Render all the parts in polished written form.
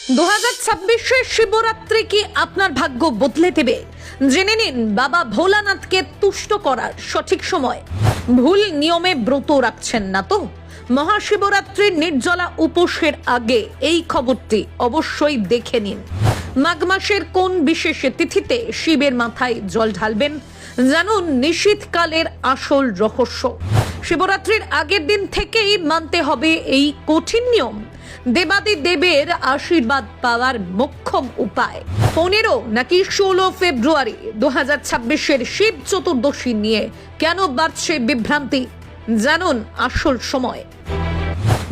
2026 শিবরাত্রি কি আপনার ভাগ্য বদলে দেবে? জেনে নিন বাবা ভোলানাথকে তুষ্ট করার সঠিক সময়। ভুল নিয়মে ব্রত রাখছেন না তো? মহাশিবরাত্রির নির্জলা উপোসের আগে এই খবরটি অবশ্যই দেখে নিন। মাঘ মাসের কোন বিশেষ তিথিতে শিবের মাথায় জল ঢালবেন? জানুন নিশীথকালের আসল রহস্য। শিবরাত্রির আগের দিন থেকেই মানতে হবে এই কঠিন নিয়ম। দেবাদিদেবের আশীর্বাদ পাওয়ার মোক্ষম উপায়। 15 নাকি 16 ফেব্রুয়ারি 2026 শিব চতুর্দশী নিয়ে কেন বাড়ছে বিভ্রান্তি? জানুন আসল সময়।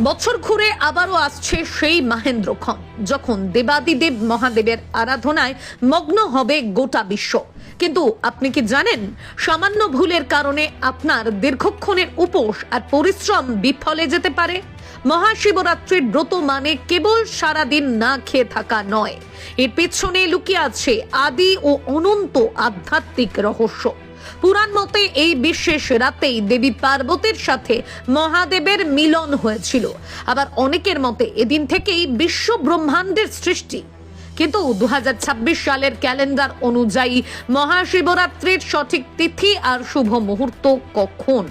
বছর ঘুরে আবারও আসছে সেই মাহেন্দ্রক্ষণ, যখন দেবাদিদেব মহাদেবের আরাধনায় মগ্ন হবে গোটা বিশ্ব। কিন্তু আপনি কি জানেন, সামান্য ভুলের কারণে আপনার দীর্ঘক্ষণের উপোস আর পরিশ্রম বিফলে যেতে পারে। মহাশিবরাত্রির ব্রত মানে কেবল সারাদিন না খেয়ে থাকা নয়, এর পেছনে লুকিয়ে আছে আদি ও অনন্ত আধ্যাত্মিক রহস্য। পুরাণ মতে এই বিশেষ রাতেই দেবী পার্বতীর সাথে মহাদেবের মিলন হয়েছিল। আবার অনেকের মতে এদিন থেকেই বিশ্ব ব্রহ্মাণ্ডের সৃষ্টি। কিন্তু 2026 সালের ক্যালেন্ডার অনুযায়ী মহাশিবরাত্রির সঠিক তিথি আর শুভ মুহূর্ত কখন,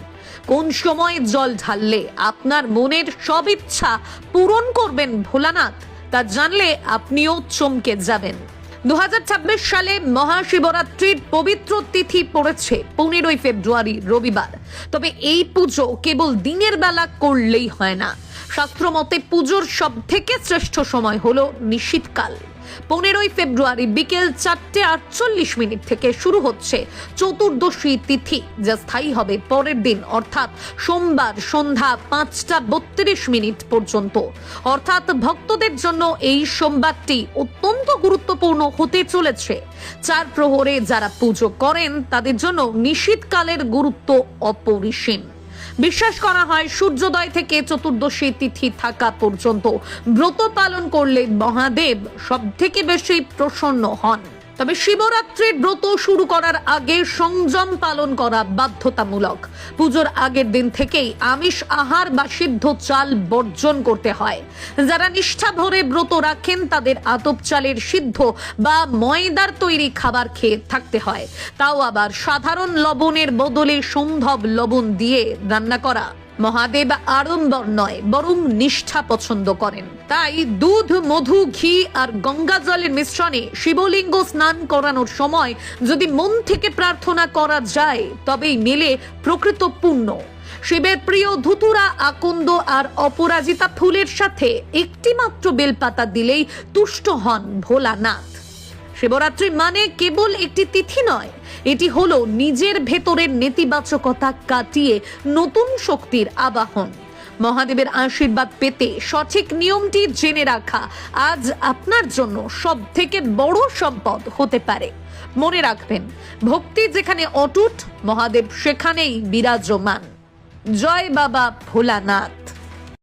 কোন সময় জল ঢাললে আপনার মনের সব ইচ্ছা পূরণ করবেন ভোলানাথ, তা জানলে আপনিও চমকে যাবেন। 2026 সালে মহাশিবরাত্রির পবিত্র তিথি পড়েছে 15 ফেব্রুয়ারি রবিবার। তবে এই পুজো কেবল দিনের বেলা করলেই হয় না। শাস্ত্র মতে পুজোর সব থেকে শ্রেষ্ঠ সময় হলো নিশীথকাল। 15 ফেব্রুয়ারি বিকেল 4:48 থেকে শুরু হচ্ছে চতুর্দশী তিথি, যা স্থায়ী হবে পরের দিন অর্থাৎ সোমবার সন্ধ্যা 5:32 পর্যন্ত। অর্থাৎ ভক্তদের জন্য এই সোমবারটি অত্যন্ত গুরুত্বপূর্ণ হতে চলেছে। 4 প্রহরে যারা পুজো করেন তাদের জন্য নিশীথকালের গুরুত্ব অপরিসীম। বিশ্বাস করা হয় সূর্যোদয় থেকে চতুর্দশী তিথি থাকা পর্যন্ত ব্রত পালন করলে মহাদেব সব থেকে বেশি প্রসন্ন হন। তবে শিবরাত্রির ব্রত শুরু করার আগে সংযম পালন করা বাধ্যতামূলক। পুজোর আগের দিন থেকেই আমিষ আহার বা সিদ্ধ চাল বর্জন করতে হয়। যারা নিষ্ঠা ভরে ব্রত রাখেন তাদের আতপ চালের সিদ্ধ বা ময়দার তৈরি খাবার খেয়ে থাকতে হয়, তাও আবার সাধারণ লবণের বদলে সৌন্ধব লবণ দিয়ে রান্না করা। মহাদেব আড়ম্বর নয় বরং নিষ্ঠা পছন্দ করেন। তাই দুধ, মধু, ঘি আর গঙ্গা জলের মিশ্রণে শিবলিঙ্গ স্নান করানোর সময় যদি মন থেকে প্রার্থনা করা যায় তবেই মেলে প্রকৃত পুণ্য। শিবের প্রিয় ধুতুরা, আকন্দ আর অপরাজিতা ফুলের সাথে একটি মাত্র বেলপাতা দিলেই তুষ্ট হন ভোলানাথ। শিবরাত্রি মানে কেবল একটি তিথি নয়, এটি হলো নিজের ভেতরের নেতিবাচকতা কাটিয়ে নতুন শক্তির আবাহন। মহাদেবের আশীর্বাদ পেতে সঠিক নিয়মটি জেনে রাখা আজ আপনার জন্য সব থেকে বড় সম্পদ হতে পারে। মনে রাখবেন, ভক্তি যেখানে অটুট, মহাদেব সেখানেই বিরাজমান। জয় বাবা ভোলানাথ।